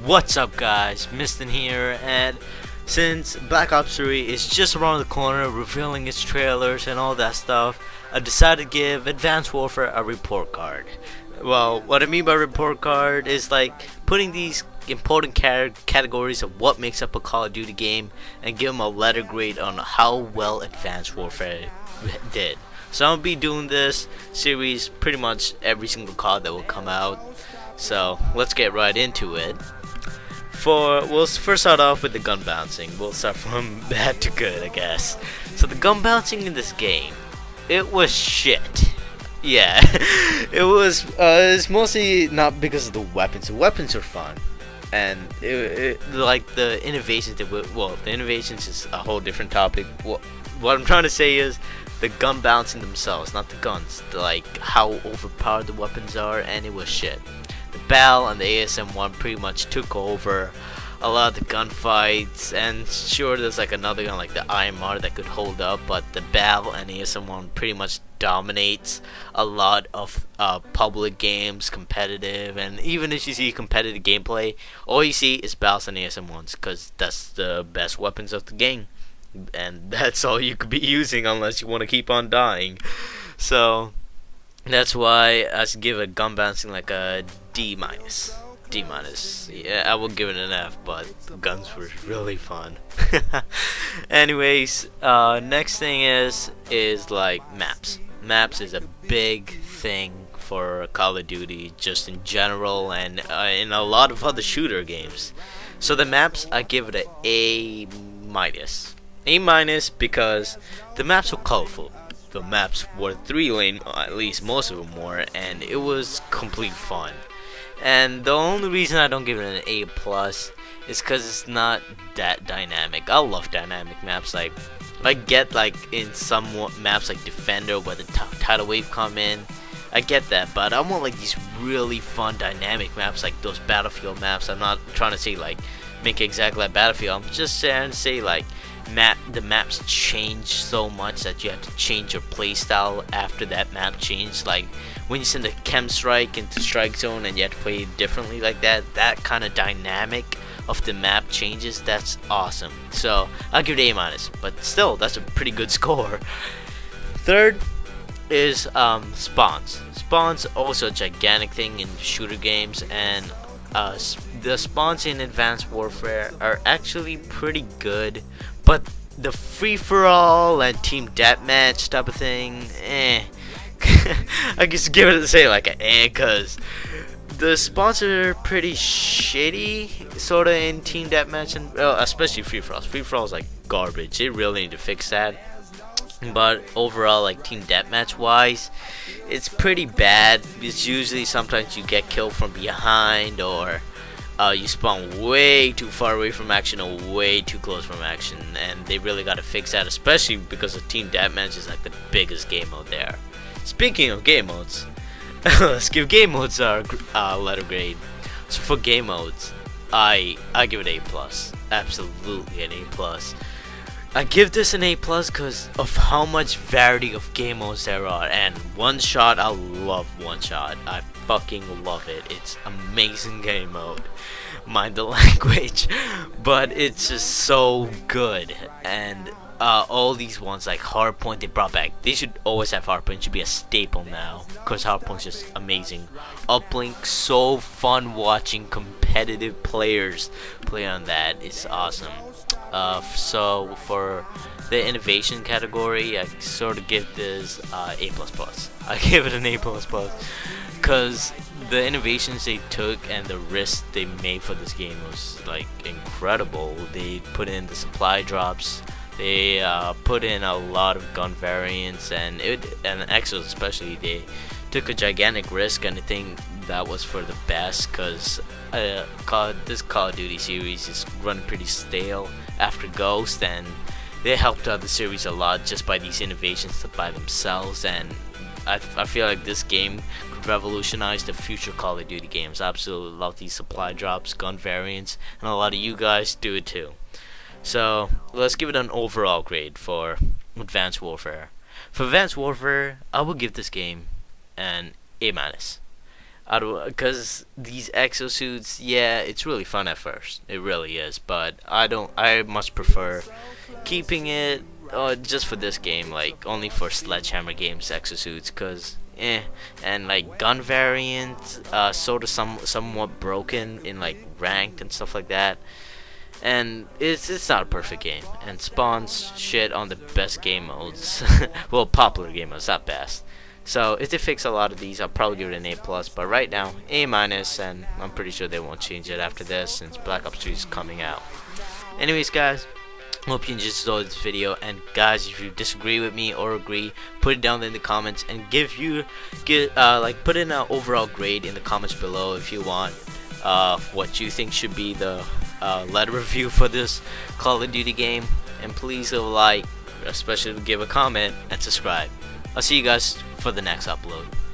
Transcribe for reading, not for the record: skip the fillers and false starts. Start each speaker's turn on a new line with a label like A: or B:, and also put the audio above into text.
A: What's up, guys? Miston here, and since Black Ops 3 is just around the corner, revealing its trailers and all that stuff, I decided to give Advanced Warfare a report card. Well, what I mean by report card is like putting these important categories of what makes up a Call of Duty game and give them a letter grade on how well Advanced Warfare did. So I'll be doing this series pretty much every single COD that will come out. So let's get right into it. We'll first start off with the gun bouncing. We'll start from bad to good, I guess. So the gun bouncing in this game, it was shit. Yeah, it's mostly not because of the weapons. The weapons are fun, and like the innovations the innovations is a whole different topic. What I'm trying to say is the gun bouncing themselves, not the guns. Like how overpowered the weapons are, and it was shit. The BAL and the ASM-1 pretty much took over a lot of the gunfights, and sure there's like another gun like the IMR that could hold up, but the BAL and ASM-1 pretty much dominates a lot of public games, competitive, and even if you see competitive gameplay, all you see is BALs and ASM-1s because that's the best weapons of the game, and that's all you could be using unless you want to keep on dying. So that's why I should give a gun bouncing like a D minus. D minus. Yeah, I will give it an F, but the guns were really fun. Anyways, next thing is like maps. Maps is a big thing for Call of Duty, just in general, and in a lot of other shooter games. So the maps, I give it an A minus. A minus because the maps were colorful. The maps were 3-lane, at least most of them were, and it was complete fun. And the only reason I don't give it an A plus is because it's not that dynamic. I love dynamic maps. Like I get like in some maps like Defender where the tidal wave come in, I get that, but I want like these really fun dynamic maps like those Battlefield maps. I'm not trying to say like make it exactly like Battlefield. I'm just trying to say like the maps change so much that you have to change your playstyle after that map change. Like when you send a chem strike into strike zone and you have to play differently like that, that kind of dynamic of the map changes, that's awesome. So I'll give it A minus, but still that's a pretty good score. Third is spawns. Spawns also a gigantic thing in shooter games, and the spawns in Advanced Warfare are actually pretty good, but the free-for-all and team deathmatch type of thing, I guess give it say like an cause the spawns are pretty shitty, sorta in team deathmatch, and especially free-for-alls. Free-for-all is like garbage. They really need to fix that. But overall, like team deathmatch wise, it's pretty bad. It's usually sometimes you get killed from behind, or you spawn way too far away from action or way too close from action, and they really got to fix that, especially because the team deathmatch is like the biggest game mode there. Speaking of game modes, let's give game modes our letter grade. So for game modes, I give it A plus, absolutely an A plus. I give this an A plus because of how much variety of game modes there are, and One Shot, I love One Shot. I fucking love it. It's amazing game mode. Mind the language, but it's just so good. And all these ones like Hardpoint they brought back. They should always have Hardpoint. It should be a staple now because Hardpoint's just amazing. Uplink, so fun watching competitive players play on that. It's awesome. So for the innovation category, I sort of give this A++. I give it an A++. Because the innovations they took and the risks they made for this game was like incredible. They put in the supply drops, they put in a lot of gun variants, and Exos especially, they took a gigantic risk, and I think that was for the best because this Call of Duty series is running pretty stale after Ghost, and they helped out the series a lot just by these innovations by themselves, and I feel like this game could revolutionize the future Call of Duty games. I absolutely love these supply drops, gun variants, and a lot of you guys do it too. So let's give it an overall grade for Advanced Warfare. For Advanced Warfare, I will give this game an A minus. Because these exosuits, yeah, it's really fun at first. It really is, but I don't. I much prefer keeping it just for this game, like only for Sledgehammer games exosuits, cause and like gun variant, sort of somewhat broken in like ranked and stuff like that. And it's not a perfect game, and spawns shit on the best game modes. Well, popular game modes, not best. So if they fix a lot of these, I'll probably give it an A plus. But right now, A minus, and I'm pretty sure they won't change it after this since Black Ops 3 is coming out. Anyways, guys, hope you enjoyed this video. And guys, if you disagree with me or agree, put it down in the comments and put in an overall grade in the comments below if you want. What you think should be the letter review for this Call of Duty game, and please leave a like, especially give a comment and subscribe. I'll see you guys for the next upload.